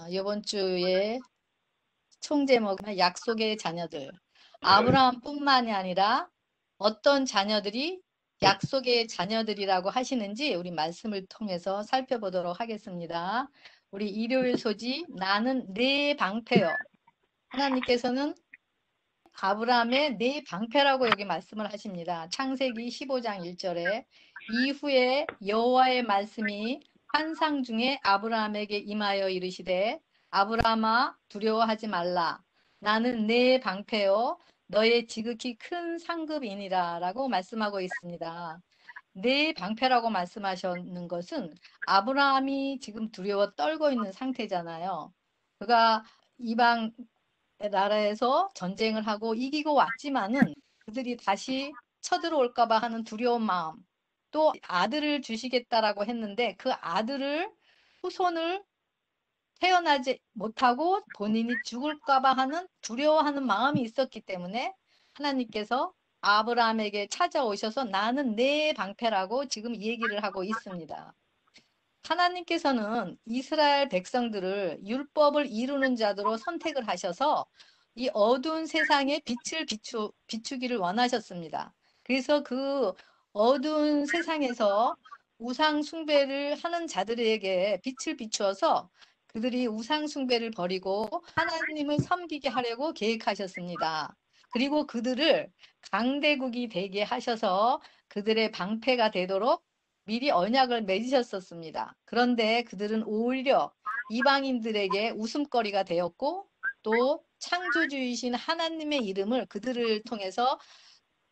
이번 주에 총제목은 약속의 자녀들. 아브라함뿐만이 아니라 어떤 자녀들이 약속의 자녀들이라고 하시는지 우리 말씀을 통해서 살펴보도록 하겠습니다. 우리 일요일 소지 나는 내 방패요. 하나님께서는 아브라함의 내 방패라고 여기 말씀을 하십니다. 창세기 15장 1절에 이후에 여호와의 말씀이 환상 중에 아브라함에게 임하여 이르시되 아브라함아 두려워하지 말라. 나는 내 방패요 너의 지극히 큰 상급이니라 라고 말씀하고 있습니다. 내 방패라고 말씀하셨는 것은 아브라함이 지금 두려워 떨고 있는 상태잖아요. 그가 이방 나라에서 전쟁을 하고 이기고 왔지만은 그들이 다시 쳐들어올까 봐 하는 두려운 마음, 또 아들을 주시겠다라고 했는데 그 아들을 후손을 태어나지 못하고 본인이 죽을까 봐 하는 두려워하는 마음이 있었기 때문에 하나님께서 아브라함에게 찾아오셔서 나는 내 방패라고 지금 얘기를 하고 있습니다. 하나님께서는 이스라엘 백성들을 율법을 이루는 자들로 선택을 하셔서 이 어두운 세상에 빛을 비추기를 원하셨습니다. 그래서 그 어두운 세상에서 우상 숭배를 하는 자들에게 빛을 비추어서 그들이 우상 숭배를 버리고 하나님을 섬기게 하려고 계획하셨습니다. 그리고 그들을 강대국이 되게 하셔서 그들의 방패가 되도록 미리 언약을 맺으셨었습니다. 그런데 그들은 오히려 이방인들에게 웃음거리가 되었고 또 창조주이신 하나님의 이름을 그들을 통해서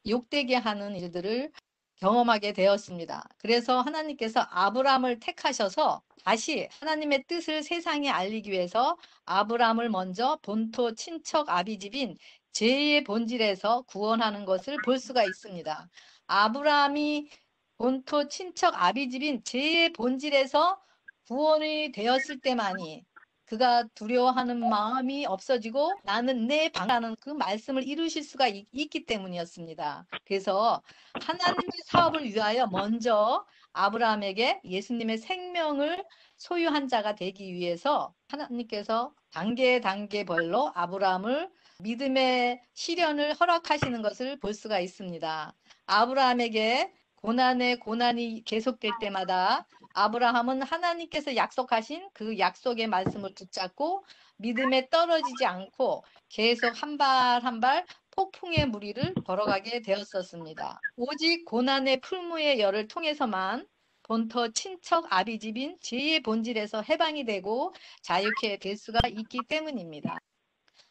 욕되게 하는 일들을 경험하게 되었습니다. 그래서 하나님께서 아브라함을 택하셔서 다시 하나님의 뜻을 세상에 알리기 위해서 아브라함을 먼저 본토 친척 아비집인 죄의 본질에서 구원하는 것을 볼 수가 있습니다. 아브라함이 본토 친척 아비집인 죄의 본질에서 구원이 되었을 때만이 그가 두려워하는 마음이 없어지고 나는 내 방라는 그 말씀을 이루실 수가 있기 때문이었습니다. 그래서 하나님의 사업을 위하여 먼저 아브라함에게 예수님의 생명을 소유한 자가 되기 위해서 하나님께서 단계별로 아브라함을 믿음의 시련을 허락하시는 것을 볼 수가 있습니다. 아브라함에게 고난이 계속될 때마다 아브라함은 하나님께서 약속하신 그 약속의 말씀을 붙잡고 믿음에 떨어지지 않고 계속 한 발 한 발 폭풍의 무리를 걸어가게 되었었습니다. 오직 고난의 풀무의 열을 통해서만 본토 친척 아비집인 죄의 본질에서 해방이 되고 자유케 될 수가 있기 때문입니다.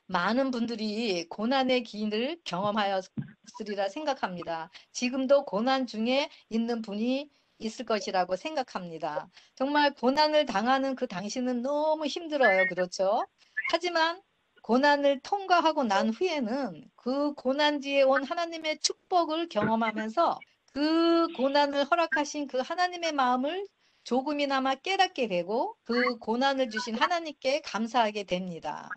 많은 분들이 고난의 길을 경험하였으리라 생각합니다. 지금도 고난 중에 있는 분이 있을 것이라고 생각합니다. 정말 고난을 당하는 그 당시는 너무 힘들어요. 그렇죠? 하지만 고난을 통과하고 난 후에는 그 고난 뒤에 온 하나님의 축복을 경험하면서 그 고난을 허락하신 그 하나님의 마음을 조금이나마 깨닫게 되고 그 고난을 주신 하나님께 감사하게 됩니다.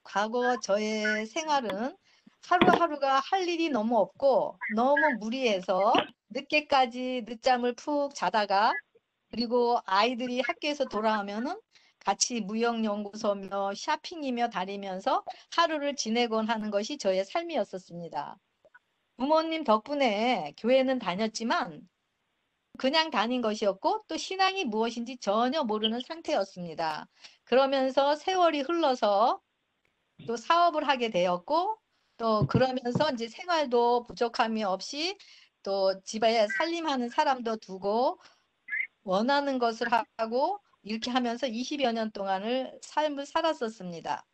과거 저의 생활은 하루하루가 할 일이 너무 없고 너무 무리해서 늦게까지 늦잠을 푹 자다가 그리고 아이들이 학교에서 돌아오면은 같이 무역연구소며 쇼핑이며 다니면서 하루를 지내곤 하는 것이 저의 삶이었었습니다. 부모님 덕분에 교회는 다녔지만 그냥 다닌 것이었고 또 신앙이 무엇인지 전혀 모르는 상태였습니다. 그러면서 세월이 흘러서 또 사업을 하게 되었고 또 그러면서 이제 생활도 부족함이 없이 또 집에 살림하는 사람도 두고 원하는 것을 하고 이렇게 하면서 20여 년 동안을 삶을 살았었습니다.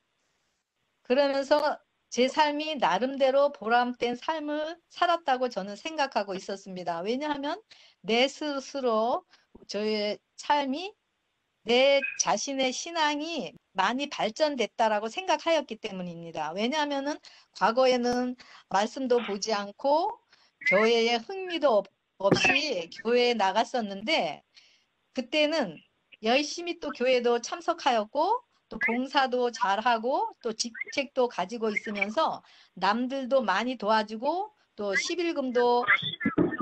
그러면서 제 삶이 나름대로 보람된 삶을 살았다고 저는 생각하고 있었습니다. 왜냐하면 내 스스로 저의 삶이 내 자신의 신앙이 많이 발전됐다라고 생각하였기 때문입니다. 왜냐하면은 과거에는 말씀도 보지 않고 교회에 흥미도 없이 교회에 나갔었는데 그때는 열심히 또 교회도 참석하였고 또 봉사도 잘하고 또 직책도 가지고 있으면서 남들도 많이 도와주고 또 11금도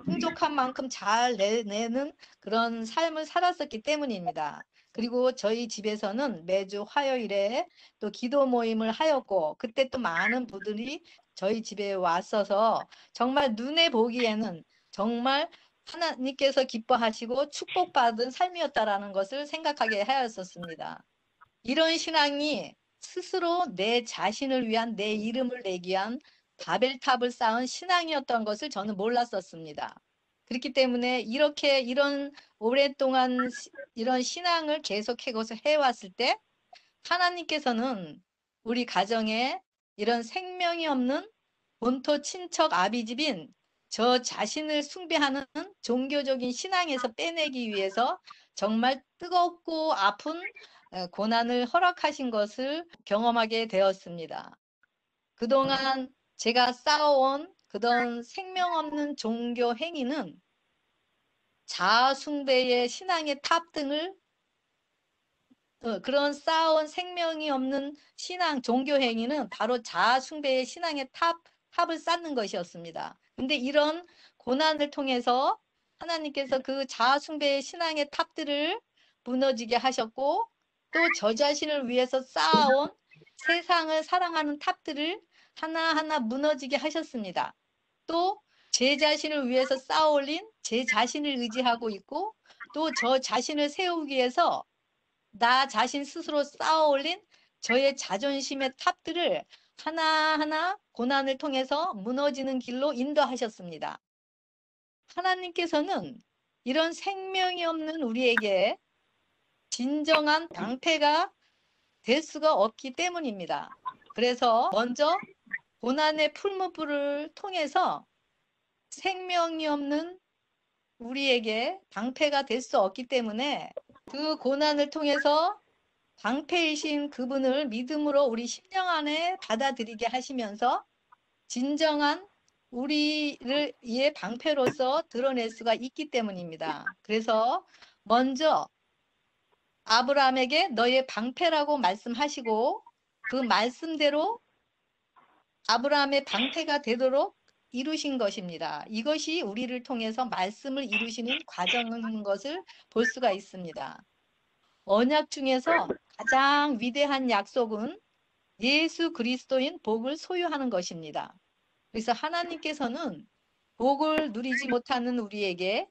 풍족한 만큼 잘 내는 그런 삶을 살았었기 때문입니다. 그리고 저희 집에서는 매주 화요일에 또 기도 모임을 하였고, 그때 또 많은 분들이 저희 집에 왔어서 정말 눈에 보기에는 정말 하나님께서 기뻐하시고 축복받은 삶이었다라는 것을 생각하게 하였었습니다. 이런 신앙이 스스로 내 자신을 위한, 내 이름을 내기 위한 바벨탑을 쌓은 신앙이었던 것을 저는 몰랐었습니다. 그렇기 때문에 이런 오랫동안 이런 신앙을 계속 해왔을 때 하나님께서는 우리 가정에 이런 생명이 없는 본토 친척 아비집인 저 자신을 숭배하는 종교적인 신앙에서 빼내기 위해서 정말 뜨겁고 아픈 고난을 허락하신 것을 경험하게 되었습니다. 그동안 제가 쌓아온 그런 생명 없는 종교 행위는 자아 숭배의 신앙의 탑 등을 그런 쌓아온 생명이 없는 신앙, 종교 행위는 바로 자아 숭배의 신앙의 탑을 쌓는 것이었습니다. 근데 이런 고난을 통해서 하나님께서 그 자아 숭배의 신앙의 탑들을 무너지게 하셨고, 또 저 자신을 위해서 쌓아온 세상을 사랑하는 탑들을 하나하나 무너지게 하셨습니다. 또 제 자신을 위해서 쌓아 올린 제 자신을 의지하고 있고, 또 저 자신을 세우기 위해서 나 자신 스스로 쌓아 올린 저의 자존심의 탑들을 하나하나 고난을 통해서 무너지는 길로 인도하셨습니다. 하나님께서는 이런 생명이 없는 우리에게 진정한 방패가 될 수가 없기 때문입니다. 그래서 먼저 고난의 풀무불을 통해서 생명이 없는 우리에게 방패가 될 수 없기 때문에 그 고난을 통해서 방패이신 그분을 믿음으로 우리 심령 안에 받아들이게 하시면서 진정한 우리를 의 방패로서 드러낼 수가 있기 때문입니다. 그래서 먼저 아브라함에게 너의 방패라고 말씀하시고 그 말씀대로 아브라함의 방패가 되도록 이루신 것입니다. 이것이 우리를 통해서 말씀을 이루시는 과정인 것을 볼 수가 있습니다. 언약 중에서 가장 위대한 약속은 예수 그리스도인 복을 소유하는 것입니다. 그래서 하나님께서는 복을 누리지 못하는 우리에게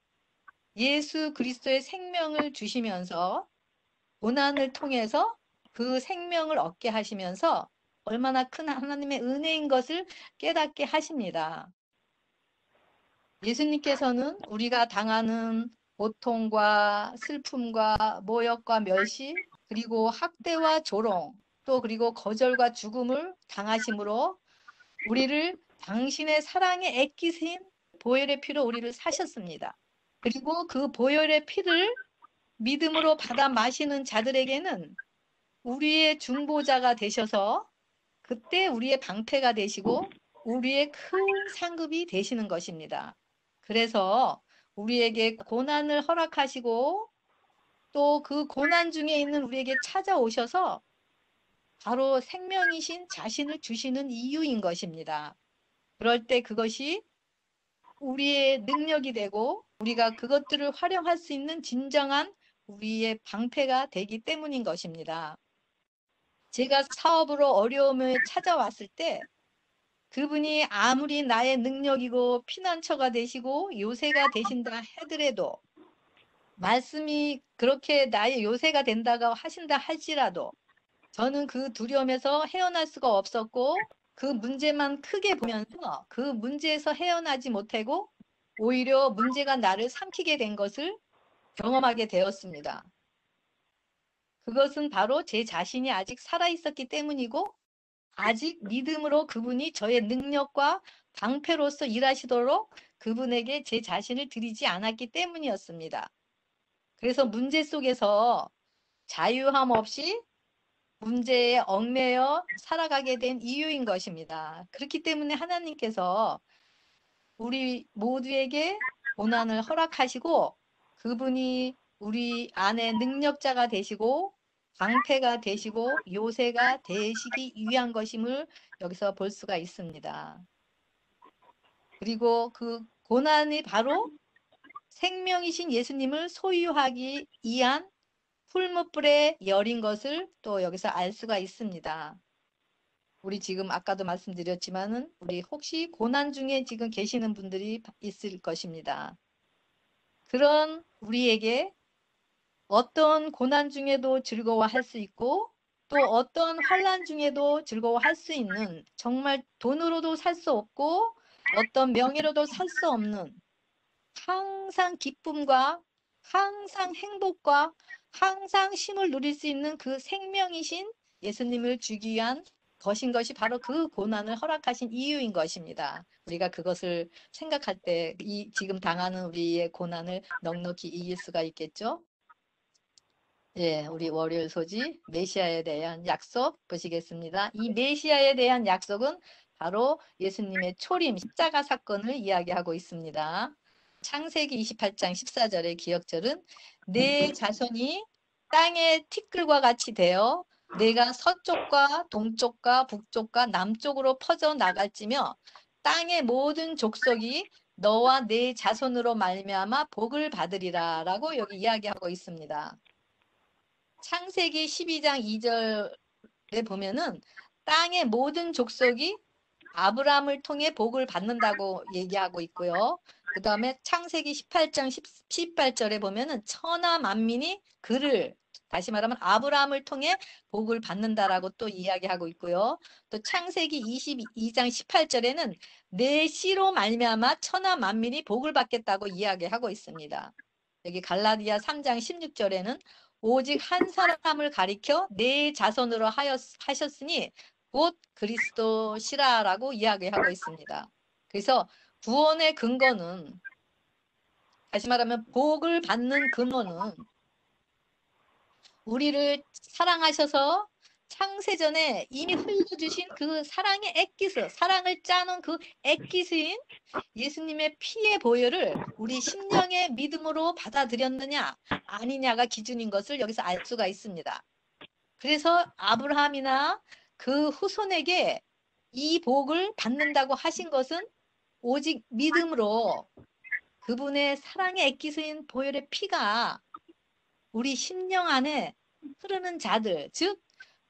예수 그리스도의 생명을 주시면서 고난을 통해서 그 생명을 얻게 하시면서 얼마나 큰 하나님의 은혜인 것을 깨닫게 하십니다. 예수님께서는 우리가 당하는 고통과 슬픔과 모욕과 멸시, 그리고 학대와 조롱, 또 그리고 거절과 죽음을 당하심으로 우리를 당신의 사랑에 애기신 보혈의 피로 우리를 사셨습니다. 그리고 그 보혈의 피를 믿음으로 받아 마시는 자들에게는 우리의 중보자가 되셔서 그때 우리의 방패가 되시고 우리의 큰 상급이 되시는 것입니다. 그래서 우리에게 고난을 허락하시고 또 그 고난 중에 있는 우리에게 찾아오셔서 바로 생명이신 자신을 주시는 이유인 것입니다. 그럴 때 그것이 우리의 능력이 되고 우리가 그것들을 활용할 수 있는 진정한 우리의 방패가 되기 때문인 것입니다. 제가 사업으로 어려움을 찾아왔을 때 그분이 아무리 나의 능력이고 피난처가 되시고 요새가 되신다 하더라도 말씀이 그렇게 나의 요새가 된다고 하신다 할지라도 저는 그 두려움에서 헤어날 수가 없었고 그 문제만 크게 보면서 그 문제에서 헤어나지 못하고 오히려 문제가 나를 삼키게 된 것을 경험하게 되었습니다. 그것은 바로 제 자신이 아직 살아있었기 때문이고 아직 믿음으로 그분이 저의 능력과 방패로서 일하시도록 그분에게 제 자신을 드리지 않았기 때문이었습니다. 그래서 문제 속에서 자유함 없이 문제에 얽매여 살아가게 된 이유인 것입니다. 그렇기 때문에 하나님께서 우리 모두에게 고난을 허락하시고 그분이 우리 안에 능력자가 되시고 방패가 되시고 요새가 되시기 위한 것임을 여기서 볼 수가 있습니다. 그리고 그 고난이 바로 생명이신 예수님을 소유하기 위한 풀무불의 열인 것을 또 여기서 알 수가 있습니다. 우리 지금 아까도 말씀드렸지만은 우리 혹시 고난 중에 지금 계시는 분들이 있을 것입니다. 그런 우리에게 어떤 고난 중에도 즐거워할 수 있고 또 어떤 환난 중에도 즐거워할 수 있는, 정말 돈으로도 살 수 없고 어떤 명예로도 살 수 없는, 항상 기쁨과 항상 행복과 항상 쉼을 누릴 수 있는 그 생명이신 예수님을 주기 위한 것인 것이 바로 그 고난을 허락하신 이유인 것입니다. 우리가 그것을 생각할 때 이 지금 당하는 우리의 고난을 넉넉히 이길 수가 있겠죠. 예, 우리 월요일 소지 메시아에 대한 약속 보시겠습니다. 이 메시아에 대한 약속은 바로 예수님의 초림 십자가 사건을 이야기하고 있습니다. 창세기 28장 14절의 기억절은 내 자손이 땅의 티끌과 같이 되어 내가 서쪽과 동쪽과 북쪽과 남쪽으로 퍼져 나갈지며 땅의 모든 족속이 너와 내 자손으로 말미암아 복을 받으리라라고 여기 이야기하고 있습니다. 창세기 12장 2절에 보면은 땅의 모든 족속이 아브라함을 통해 복을 받는다고 얘기하고 있고요. 그 다음에 창세기 18장 18절에 보면은 천하 만민이 그를, 다시 말하면 아브라함을 통해 복을 받는다라고 또 이야기하고 있고요. 또 창세기 22장 18절에는 내 씨로 말미암아 천하 만민이 복을 받겠다고 이야기하고 있습니다. 여기 갈라디아 3장 16절에는 오직 한 사람을 가리켜 내 자손으로 하셨으니 곧 그리스도시라라고 이야기하고 있습니다. 그래서 구원의 근거는, 다시 말하면 복을 받는 근원은 우리를 사랑하셔서 창세전에 이미 흘려주신 그 사랑의 액기스, 사랑을 짜놓은 그 액기스인 예수님의 피의 보혈을 우리 심령의 믿음으로 받아들였느냐 아니냐가 기준인 것을 여기서 알 수가 있습니다. 그래서 아브라함이나 그 후손에게 이 복을 받는다고 하신 것은 오직 믿음으로 그분의 사랑의 액기스인 보혈의 피가 우리 심령 안에 흐르는 자들, 즉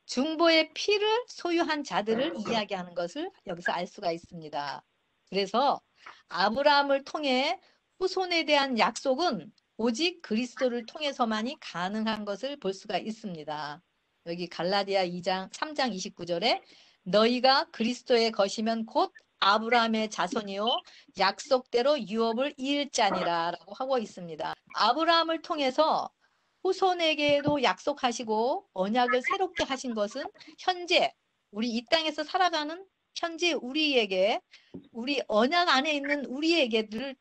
중보의 피를 소유한 자들을 이야기하는 것을 여기서 알 수가 있습니다. 그래서 아브라함을 통해 후손에 대한 약속은 오직 그리스도를 통해서만이 가능한 것을 볼 수가 있습니다. 여기 갈라디아 3장 29절에 너희가 그리스도의 것이면 곧 아브라함의 자손이요 약속대로 유업을 이을 자니라 라고 하고 있습니다. 아브라함을 통해서 후손에게도 약속하시고 언약을 새롭게 하신 것은 현재 우리 이 땅에서 살아가는 현재 우리에게, 우리 언약 안에 있는 우리에게도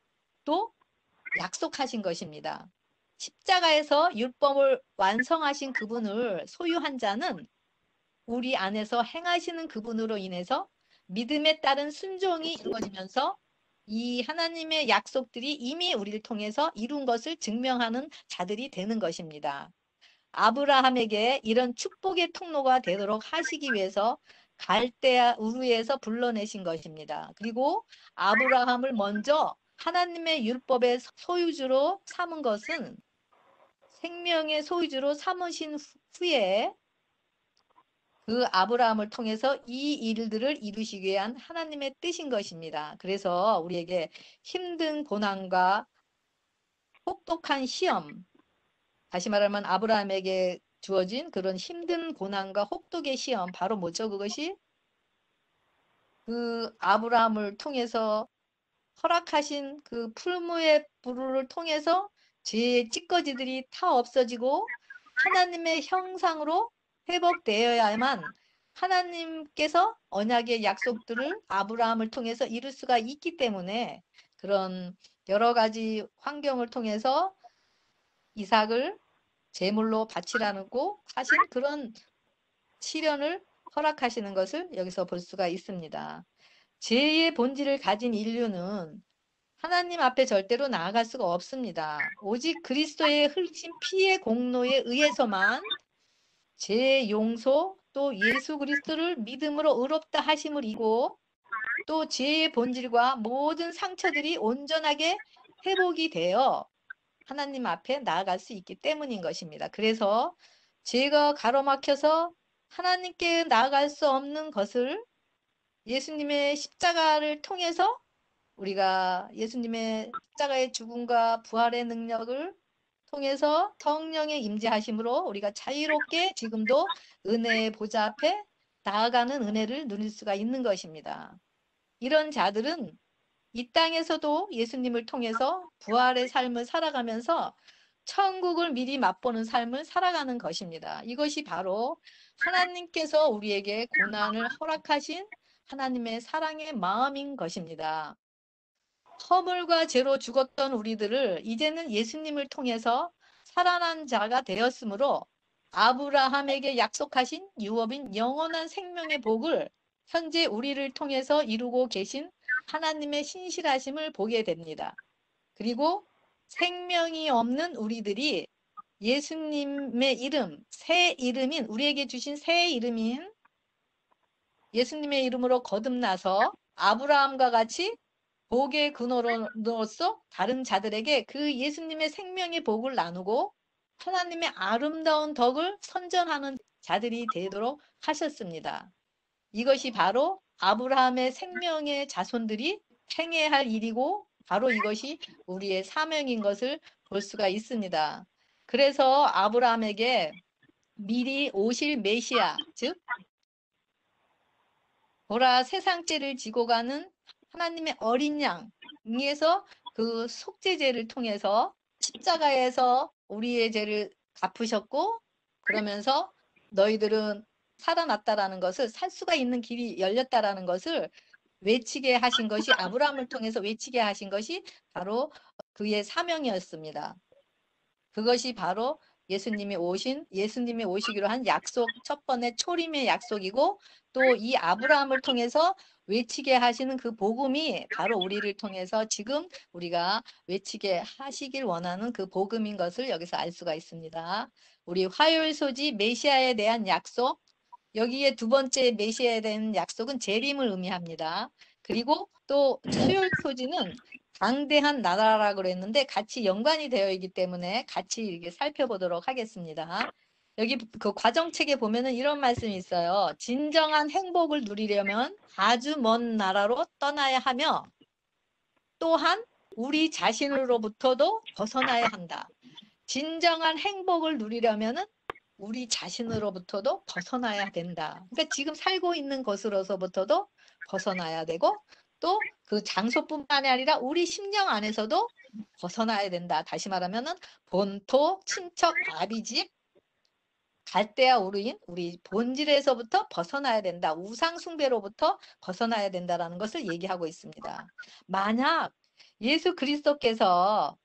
약속하신 것입니다. 십자가에서 율법을 완성하신 그분을 소유한 자는 우리 안에서 행하시는 그분으로 인해서 믿음에 따른 순종이 이루어지면서 이 하나님의 약속들이 이미 우리를 통해서 이룬 것을 증명하는 자들이 되는 것입니다. 아브라함에게 이런 축복의 통로가 되도록 하시기 위해서 갈대아 우르에서 불러내신 것입니다. 그리고 아브라함을 먼저 하나님의 율법의 소유주로 삼은 것은, 생명의 소유주로 삼으신 후에 그 아브라함을 통해서 이 일들을 이루시기 위한 하나님의 뜻인 것입니다. 그래서 우리에게 힘든 고난과 혹독한 시험, 다시 말하면 아브라함에게 주어진 그런 힘든 고난과 혹독의 시험, 바로 뭐죠? 그것이 그 아브라함을 통해서 허락하신 그 풀무의 불을 통해서 죄의 찌꺼기들이 다 없어지고 하나님의 형상으로 회복되어야만 하나님께서 언약의 약속들을 아브라함을 통해서 이룰 수가 있기 때문에 그런 여러 가지 환경을 통해서 이삭을 제물로 바치라고 하신 그런 시련을 허락하시는 것을 여기서 볼 수가 있습니다. 죄의 본질을 가진 인류는 하나님 앞에 절대로 나아갈 수가 없습니다. 오직 그리스도의 흘리신 피의 공로에 의해서만 죄의 용서, 또 예수 그리스도를 믿음으로 의롭다 하심을 이고 또 죄의 본질과 모든 상처들이 온전하게 회복이 되어 하나님 앞에 나아갈 수 있기 때문인 것입니다. 그래서 죄가 가로막혀서 하나님께 나아갈 수 없는 것을 예수님의 십자가를 통해서 우리가 예수님의 십자가의 죽음과 부활의 능력을 통해서 성령의 임재하심으로 우리가 자유롭게 지금도 은혜의 보좌 앞에 나아가는 은혜를 누릴 수가 있는 것입니다. 이런 자들은 이 땅에서도 예수님을 통해서 부활의 삶을 살아가면서 천국을 미리 맛보는 삶을 살아가는 것입니다. 이것이 바로 하나님께서 우리에게 고난을 허락하신 하나님의 사랑의 마음인 것입니다. 허물과 죄로 죽었던 우리들을 이제는 예수님을 통해서 살아난 자가 되었으므로 아브라함에게 약속하신 유업인 영원한 생명의 복을 현재 우리를 통해서 이루고 계신 하나님의 신실하심을 보게 됩니다. 그리고 생명이 없는 우리들이 예수님의 이름, 새 이름인 우리에게 주신 새 이름인 예수님의 이름으로 거듭나서 아브라함과 같이 복의 근원으로서 다른 자들에게 그 예수님의 생명의 복을 나누고 하나님의 아름다운 덕을 선전하는 자들이 되도록 하셨습니다. 이것이 바로 아브라함의 생명의 자손들이 행해야 할 일이고 바로 이것이 우리의 사명인 것을 볼 수가 있습니다. 그래서 아브라함에게 미리 오실 메시아, 즉 보라 세상죄를 지고 가는 하나님의 어린 양에서 그 속죄제를 통해서 십자가에서 우리의 죄를 갚으셨고 그러면서 너희들은 살아났다라는 것을 살 수가 있는 길이 열렸다라는 것을 외치게 하신 것이 아브라함을 통해서 외치게 하신 것이 바로 그의 사명이었습니다. 그것이 바로 예수님이 오시기로 한 약속, 첫 번의 초림의 약속이고 또 이 아브라함을 통해서 외치게 하시는 그 복음이 바로 우리를 통해서 지금 우리가 외치게 하시길 원하는 그 복음인 것을 여기서 알 수가 있습니다. 우리 화요일 소지 메시아에 대한 약속, 여기에 두 번째 메시아에 대한 약속은 재림을 의미합니다. 그리고 또 수요일 소지는 강대한 나라라고 그랬는데 같이 연관이 되어 있기 때문에 같이 이렇게 살펴보도록 하겠습니다. 여기 그 과정책에 보면은 이런 말씀이 있어요. 진정한 행복을 누리려면 아주 먼 나라로 떠나야 하며 또한 우리 자신으로부터도 벗어나야 한다. 진정한 행복을 누리려면은 우리 자신으로부터도 벗어나야 된다. 그러니까 지금 살고 있는 것으로서부터도 벗어나야 되고 또 그 장소뿐만이 아니라 우리 심령 안에서도 벗어나야 된다. 다시 말하면은 본토, 친척, 아비집, 갈대아 우르인 우리 본질에서부터 벗어나야 된다. 우상 숭배로부터 벗어나야 된다라는 것을 얘기하고 있습니다. 만약 예수 그리스도께서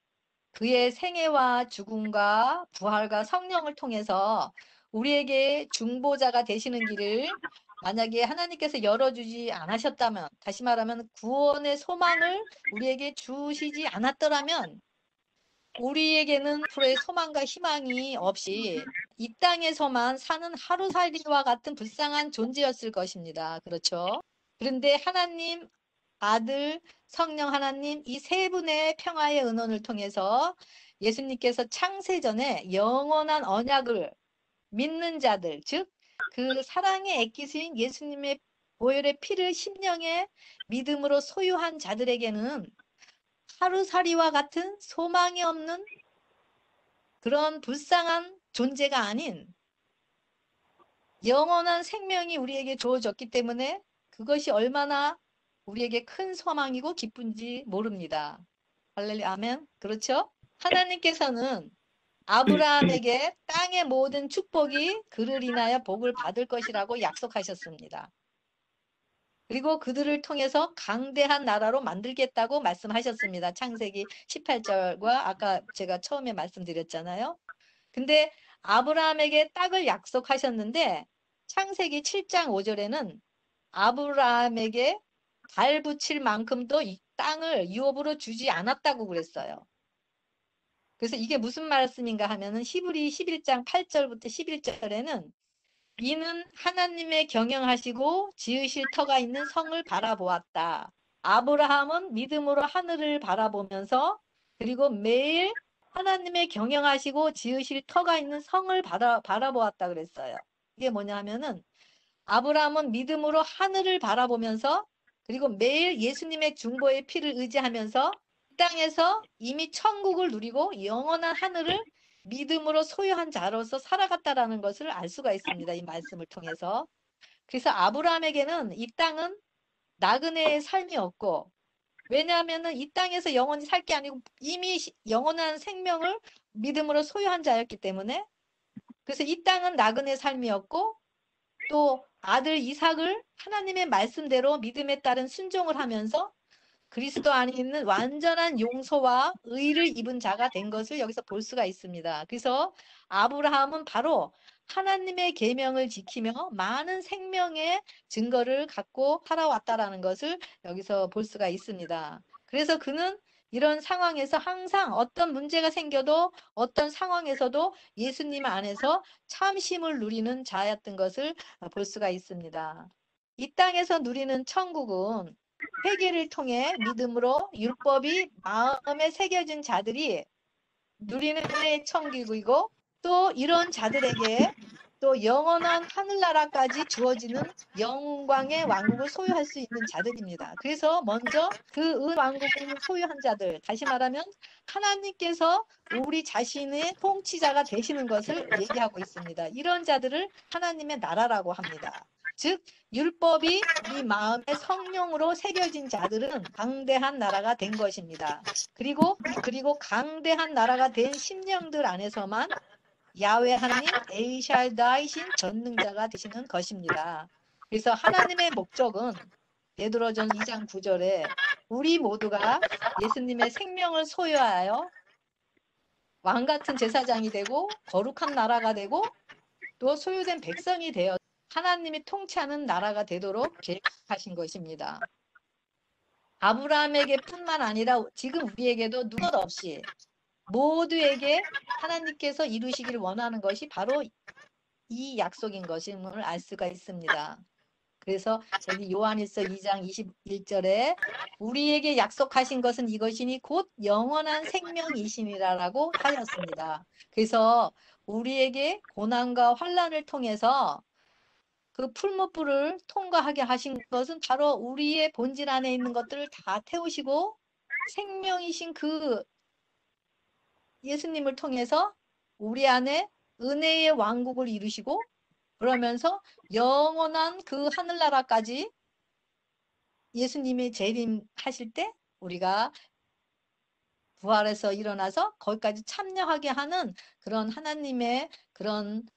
그의 생애와 죽음과 부활과 성령을 통해서 우리에게 중보자가 되시는 길을 만약에 하나님께서 열어주지 않으셨다면, 다시 말하면 구원의 소망을 우리에게 주시지 않았더라면 우리에게는 앞으로의 소망과 희망이 없이 이 땅에서만 사는 하루살이와 같은 불쌍한 존재였을 것입니다. 그렇죠? 그런데 하나님, 아들, 성령 하나님 이 세 분의 평화의 은원을 통해서 예수님께서 창세전에 영원한 언약을 믿는 자들, 즉 그 사랑의 액기스인 예수님의 보혈의 피를 심령의 믿음으로 소유한 자들에게는 하루살이와 같은 소망이 없는 그런 불쌍한 존재가 아닌 영원한 생명이 우리에게 주어졌기 때문에 그것이 얼마나 우리에게 큰 소망이고 기쁜지 모릅니다. 할렐루야, 아멘. 그렇죠? 하나님께서는 아브라함에게 땅의 모든 축복이 그를 인하여 복을 받을 것이라고 약속하셨습니다. 그리고 그들을 통해서 강대한 나라로 만들겠다고 말씀하셨습니다. 창세기 18절과 아까 제가 처음에 말씀드렸잖아요. 근데 아브라함에게 땅을 약속하셨는데 창세기 7장 5절에는 아브라함에게 발 붙일 만큼도 이 땅을 유업으로 주지 않았다고 그랬어요. 그래서 이게 무슨 말씀인가 하면은 히브리 11장 8절부터 11절에는 이는 하나님의 경영하시고 지으실 터가 있는 성을 바라보았다. 아브라함은 믿음으로 하늘을 바라보면서 그리고 매일 하나님의 경영하시고 지으실 터가 있는 성을 바라보았다 그랬어요. 이게 뭐냐 하면은 아브라함은 믿음으로 하늘을 바라보면서 그리고 매일 예수님의 중보의 피를 의지하면서 이 땅에서 이미 천국을 누리고 영원한 하늘을 믿음으로 소유한 자로서 살아갔다라는 것을 알 수가 있습니다. 이 말씀을 통해서. 그래서 아브라함에게는 이 땅은 나그네의 삶이었고 왜냐하면 이 땅에서 영원히 살 게 아니고 이미 영원한 생명을 믿음으로 소유한 자였기 때문에 그래서 이 땅은 나그네 삶이었고 또 아들 이삭을 하나님의 말씀대로 믿음에 따른 순종을 하면서 그리스도 안에 있는 완전한 용서와 의를 입은 자가 된 것을 여기서 볼 수가 있습니다. 그래서 아브라함은 바로 하나님의 계명을 지키며 많은 생명의 증거를 갖고 살아왔다라는 것을 여기서 볼 수가 있습니다. 그래서 그는 이런 상황에서 항상 어떤 문제가 생겨도 어떤 상황에서도 예수님 안에서 참심을 누리는 자였던 것을 볼 수가 있습니다. 이 땅에서 누리는 천국은 회개를 통해 믿음으로 율법이 마음에 새겨진 자들이 누리는 은혜의 천국이고 또 이런 자들에게 또 영원한 하늘나라까지 주어지는 영광의 왕국을 소유할 수 있는 자들입니다. 그래서 먼저 그 왕국을 소유한 자들, 다시 말하면 하나님께서 우리 자신의 통치자가 되시는 것을 얘기하고 있습니다. 이런 자들을 하나님의 나라라고 합니다. 즉 율법이 우리 마음에 성령으로 새겨진 자들은 강대한 나라가 된 것입니다. 그리고 강대한 나라가 된 심령들 안에서만 야훼 하나님 에이샬다이신 전능자가 되시는 것입니다. 그래서 하나님의 목적은 베드로전 2장 9절에 우리 모두가 예수님의 생명을 소유하여 왕 같은 제사장이 되고 거룩한 나라가 되고 또 소유된 백성이 되어 하나님이 통치하는 나라가 되도록 계획하신 것입니다. 아브라함에게 뿐만 아니라 지금 우리에게도 누것 없이 모두에게 하나님께서 이루시기를 원하는 것이 바로 이 약속인 것임을 알 수가 있습니다. 그래서 여기 요한일서 2장 21절에 우리에게 약속하신 것은 이것이니 곧 영원한 생명이시니라라고 하였습니다. 그래서 우리에게 고난과 환난을 통해서 그 풀무불을 통과하게 하신 것은 바로 우리의 본질 안에 있는 것들을 다 태우시고 생명이신 그 예수님을 통해서 우리 안에 은혜의 왕국을 이루시고 그러면서 영원한 그 하늘나라까지 예수님이 재림하실 때 우리가 부활해서 일어나서 거기까지 참여하게 하는 그런 하나님의 그런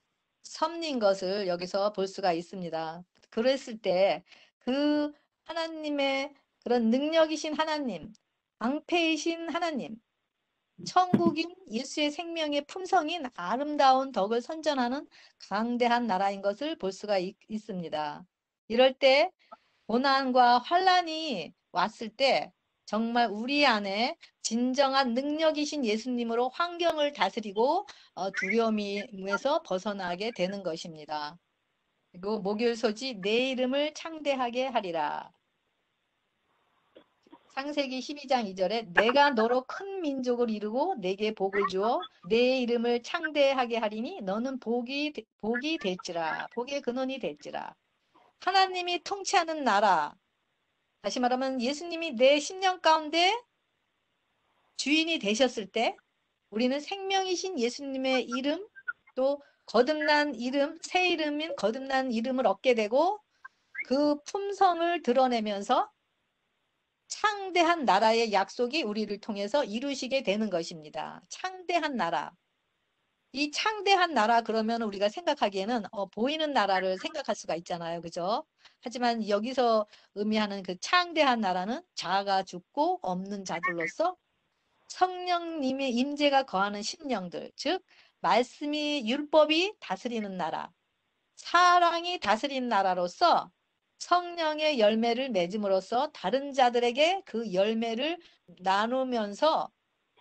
섭리인 것을 여기서 볼 수가 있습니다. 그랬을 때 그 하나님의 그런 능력이신 하나님, 방패이신 하나님, 천국인 예수의 생명의 품성인 아름다운 덕을 선전하는 강대한 나라인 것을 볼 수가 있습니다. 이럴 때 고난과 환난이 왔을 때 정말 우리 안에 진정한 능력이신 예수님으로 환경을 다스리고 두려움에서 벗어나게 되는 것입니다. 그리고 목요일 소지 내 이름을 창대하게 하리라. 창세기 12장 2절에 내가 너로 큰 민족을 이루고 내게 복을 주어 내 이름을 창대하게 하리니 너는 복이 될지라. 복의 근원이 될지라. 하나님이 통치하는 나라. 다시 말하면 예수님이 내 심령 가운데 주인이 되셨을 때 우리는 생명이신 예수님의 이름 또 거듭난 이름, 새 이름인 거듭난 이름을 얻게 되고 그 품성을 드러내면서 창대한 나라의 약속이 우리를 통해서 이루시게 되는 것입니다. 창대한 나라. 이 창대한 나라 그러면 우리가 생각하기에는 보이는 나라를 생각할 수가 있잖아요. 그죠? 하지만 여기서 의미하는 그 창대한 나라는 자아가 죽고 없는 자들로서 성령님의 임재가 거하는 심령들, 즉 말씀이 율법이 다스리는 나라, 사랑이 다스리는 나라로서 성령의 열매를 맺음으로써 다른 자들에게 그 열매를 나누면서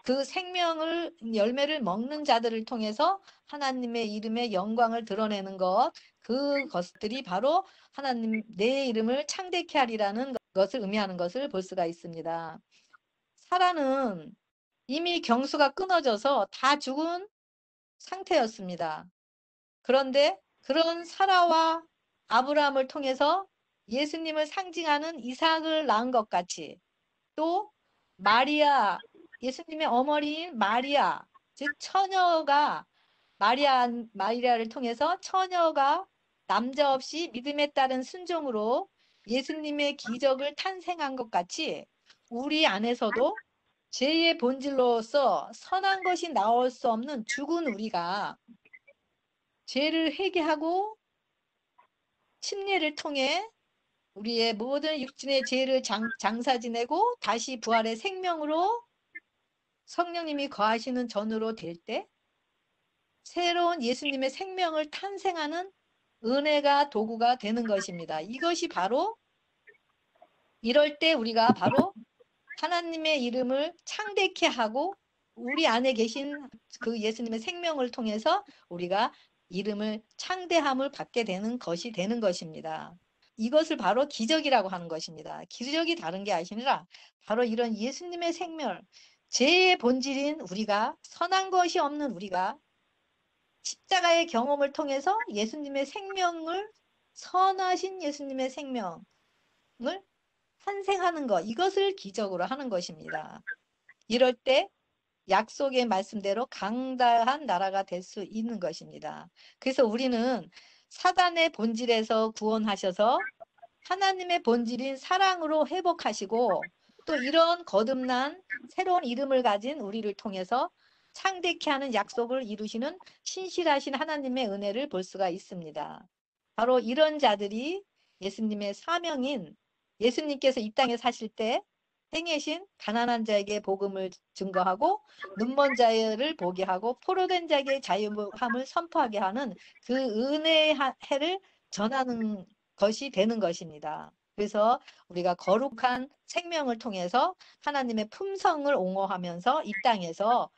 그 생명을 열매를 먹는 자들을 통해서 하나님의 이름의 영광을 드러내는 것, 그것들이 바로 하나님 내 이름을 창대케 하리라는 것을 의미하는 것을 볼 수가 있습니다. 사라는 이미 경수가 끊어져서 다 죽은 상태였습니다. 그런데 그런 사라와 아브라함을 통해서 예수님을 상징하는 이삭을 낳은 것 같이, 또 마리아, 예수님의 어머니인 마리아, 즉 처녀가 마리아를 통해서 처녀가 남자 없이 믿음에 따른 순종으로 예수님의 기적을 탄생한 것 같이, 우리 안에서도 죄의 본질로서 선한 것이 나올 수 없는 죽은 우리가 죄를 회개하고 침례를 통해 우리의 모든 육신의 죄를 장사 지내고 다시 부활의 생명으로 성령님이 거하시는 전으로 될 때 새로운 예수님의 생명을 탄생하는 은혜가 도구가 되는 것입니다. 이것이 바로, 이럴 때 우리가 바로 하나님의 이름을 창대케 하고 우리 안에 계신 그 예수님의 생명을 통해서 우리가 이름을 창대함을 받게 되는 것이 되는 것입니다. 이것을 바로 기적이라고 하는 것입니다. 기적이 다른 게 아니라 바로 이런 예수님의 생명, 죄의 본질인 우리가, 선한 것이 없는 우리가 십자가의 경험을 통해서 예수님의 생명을, 선하신 예수님의 생명을 탄생하는 것, 이것을 기적으로 하는 것입니다. 이럴 때 약속의 말씀대로 강다한 나라가 될 수 있는 것입니다. 그래서 우리는 사단의 본질에서 구원하셔서 하나님의 본질인 사랑으로 회복하시고, 또 이런 거듭난 새로운 이름을 가진 우리를 통해서 창대케 하는 약속을 이루시는 신실하신 하나님의 은혜를 볼 수가 있습니다. 바로 이런 자들이 예수님의 사명인, 예수님께서 이 땅에 사실 때 행하신 가난한 자에게 복음을 증거하고 눈먼 자를 보게 하고 포로된 자에게 자유함을 선포하게 하는 그 은혜의 해를 전하는 것이 되는 것입니다. 그래서 우리가 거룩한 생명을 통해서 하나님의 품성을 옹호하면서 이 땅에서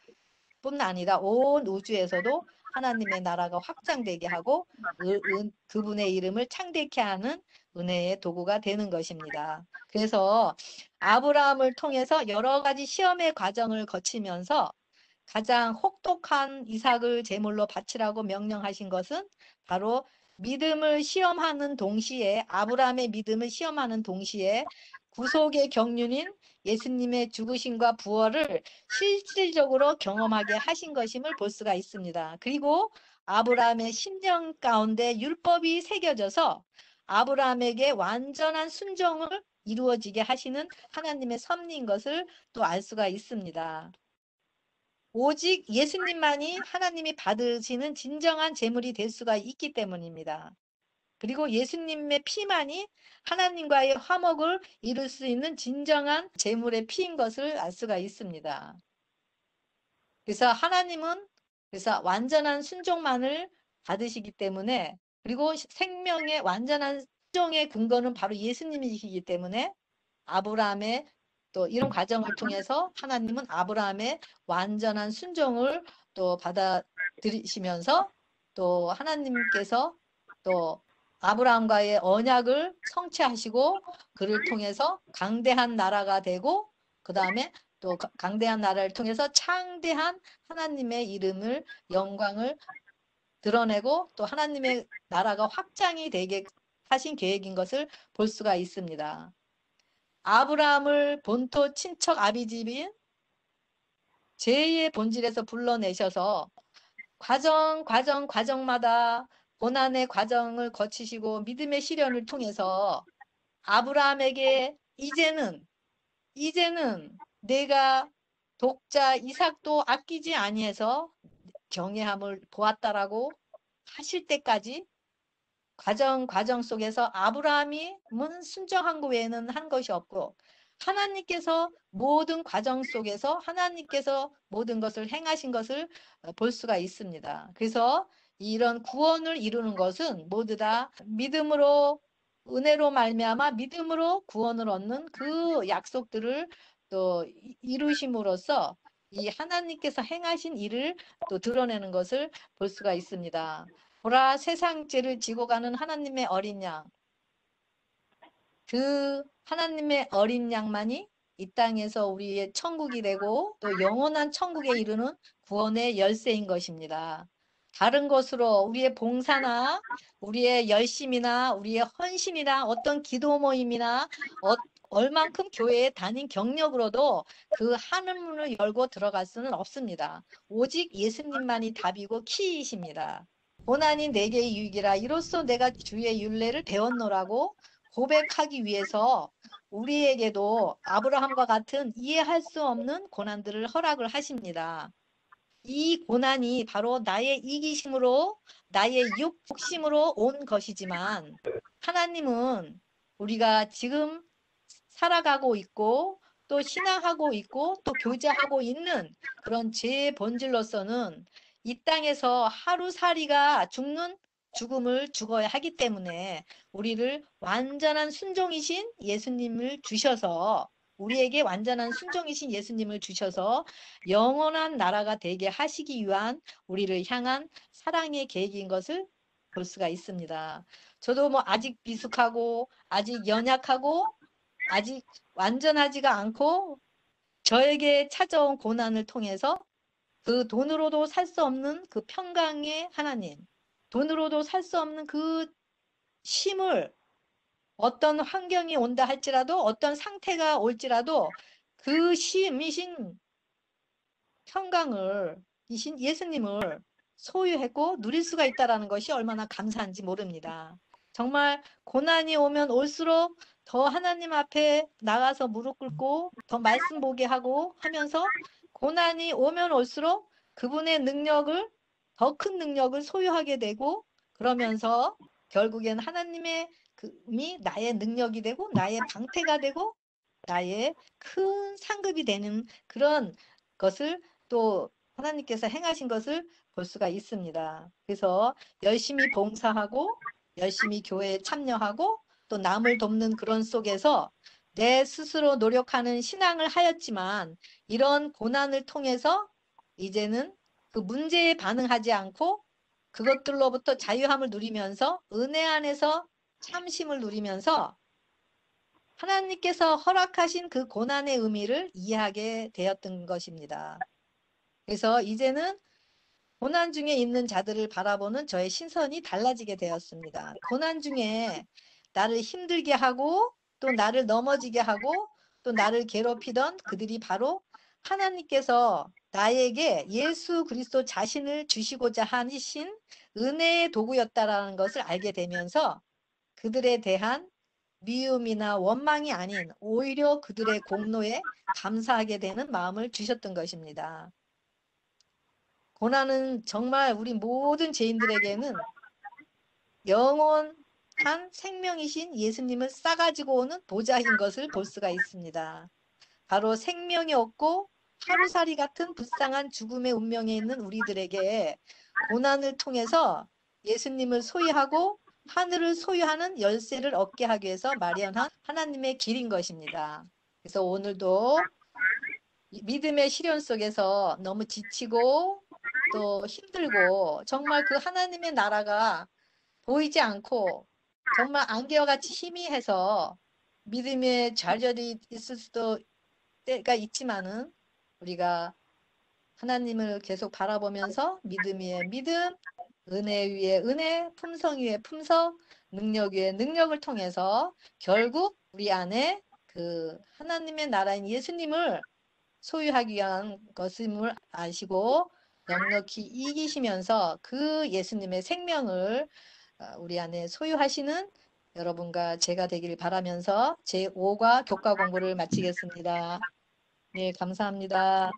뿐 아니라 온 우주에서도 하나님의 나라가 확장되게 하고 그분의 이름을 창대케 하는 은혜의 도구가 되는 것입니다. 그래서 아브라함을 통해서 여러 가지 시험의 과정을 거치면서 가장 혹독한 이삭을 제물로 바치라고 명령하신 것은 바로 믿음을 시험하는 동시에, 아브라함의 믿음을 시험하는 동시에 구속의 경륜인 예수님의 죽으심과 부활을 실질적으로 경험하게 하신 것임을 볼 수가 있습니다. 그리고 아브라함의 심령 가운데 율법이 새겨져서 아브라함에게 완전한 순종을 이루어지게 하시는 하나님의 섭리인 것을 또 알 수가 있습니다. 오직 예수님만이 하나님이 받으시는 진정한 제물이 될 수가 있기 때문입니다. 그리고 예수님의 피만이 하나님과의 화목을 이룰 수 있는 진정한 제물의 피인 것을 알 수가 있습니다. 그래서 하나님은 완전한 순종만을 받으시기 때문에, 그리고 생명의 완전한 순종의 근거는 바로 예수님이시기 때문에 아브라함의 또 이런 과정을 통해서 하나님은 아브라함의 완전한 순종을 또 받아들이시면서 또 하나님께서 또 아브라함과의 언약을 성취하시고 그를 통해서 강대한 나라가 되고, 그 다음에 또 강대한 나라를 통해서 창대한 하나님의 이름을, 영광을 드러내고 또 하나님의 나라가 확장이 되게 하신 계획인 것을 볼 수가 있습니다. 아브라함을 본토 친척 아비집인 죄의 본질에서 불러내셔서 과정마다 고난의 과정을 거치시고 믿음의 시련을 통해서 아브라함에게 이제는 내가 독자 이삭도 아끼지 아니해서 경외함을 보았다라고 하실 때까지 과정 속에서 아브라함은 순종한 것 외에는 한 것이 없고, 하나님께서 모든 과정 속에서 하나님께서 모든 것을 행하신 것을 볼 수가 있습니다. 그래서 이런 구원을 이루는 것은 모두 다 믿음으로, 은혜로 말미암아 믿음으로 구원을 얻는 그 약속들을 또 이루심으로써 이 하나님께서 행하신 일을 또 드러내는 것을 볼 수가 있습니다. 보라, 세상 죄를 지고 가는 하나님의 어린 양. 그 하나님의 어린 양만이 이 땅에서 우리의 천국이 되고 또 영원한 천국에 이르는 구원의 열쇠인 것입니다. 다른 것으로 우리의 봉사나 우리의 열심이나 우리의 헌신이나 어떤 기도 모임이나 얼만큼 교회에 다닌 경력으로도 그 하늘문을 열고 들어갈 수는 없습니다. 오직 예수님만이 답이고 키이십니다. 고난이 내게 유익이라 이로써 내가 주의 율례를 배웠노라고 고백하기 위해서 우리에게도 아브라함과 같은 이해할 수 없는 고난들을 허락을 하십니다. 이 고난이 바로 나의 이기심으로 나의 욕심으로 온 것이지만 하나님은 우리가 지금 살아가고 있고 또 신앙하고 있고 또 교제하고 있는 그런 죄의 본질로서는 이 땅에서 하루살이가 죽는 죽음을 죽어야 하기 때문에 우리를 완전한 순종이신 예수님을 주셔서 우리에게 완전한 순종이신 예수님을 주셔서 영원한 나라가 되게 하시기 위한 우리를 향한 사랑의 계획인 것을 볼 수가 있습니다. 저도 뭐 아직 미숙하고 아직 연약하고 아직 완전하지가 않고 저에게 찾아온 고난을 통해서 그 돈으로도 살 수 없는 그 평강의 하나님, 돈으로도 살 수 없는 그 쉼을 어떤 환경이 온다 할지라도 어떤 상태가 올지라도 그 쉼이신 평강을 이신 예수님을 소유했고 누릴 수가 있다는 것이 얼마나 감사한지 모릅니다. 정말 고난이 오면 올수록 더 하나님 앞에 나가서 무릎 꿇고 더 말씀 보게 하고 하면서 고난이 오면 올수록 그분의 능력을 더 큰 능력을 소유하게 되고 그러면서 결국엔 하나님의 금이 나의 능력이 되고 나의 방패가 되고 나의 큰 상급이 되는 그런 것을 또 하나님께서 행하신 것을 볼 수가 있습니다. 그래서 열심히 봉사하고 열심히 교회에 참여하고 또 남을 돕는 그런 속에서 내 스스로 노력하는 신앙을 하였지만 이런 고난을 통해서 이제는 그 문제에 반응하지 않고 그것들로부터 자유함을 누리면서 은혜 안에서 참심을 누리면서 하나님께서 허락하신 그 고난의 의미를 이해하게 되었던 것입니다. 그래서 이제는 고난 중에 있는 자들을 바라보는 저의 신선이 달라지게 되었습니다. 고난 중에 나를 힘들게 하고 또 나를 넘어지게 하고 또 나를 괴롭히던 그들이 바로 하나님께서 나에게 예수 그리스도 자신을 주시고자 하신 은혜의 도구였다라는 것을 알게 되면서 그들에 대한 미움이나 원망이 아닌 오히려 그들의 공로에 감사하게 되는 마음을 주셨던 것입니다. 고난은 정말 우리 모든 죄인들에게는 영원한 생명이신 예수님을 싸가지고 오는 보좌인 것을 볼 수가 있습니다. 바로 생명이 없고 하루살이 같은 불쌍한 죽음의 운명에 있는 우리들에게 고난을 통해서 예수님을 소유하고 하늘을 소유하는 열쇠를 얻게 하기 위해서 마련한 하나님의 길인 것입니다. 그래서 오늘도 믿음의 시련 속에서 너무 지치고 또 힘들고 정말 그 하나님의 나라가 보이지 않고 정말 안개와같이 희미해서 믿음의 좌절이 있을 수도 때가 있지만은 우리가 하나님을 계속 바라보면서 믿음 위에 믿음, 은혜 위에 은혜, 품성 위에 품성, 능력 위에 능력을 통해서 결국 우리 안에 그 하나님의 나라인 예수님을 소유하기 위한 것임을 아시고 넉넉히 이기시면서 그 예수님의 생명을 우리 안에 소유하시는 여러분과 제가 되기를 바라면서 제5과 교과 공부를 마치겠습니다. 네, 감사합니다.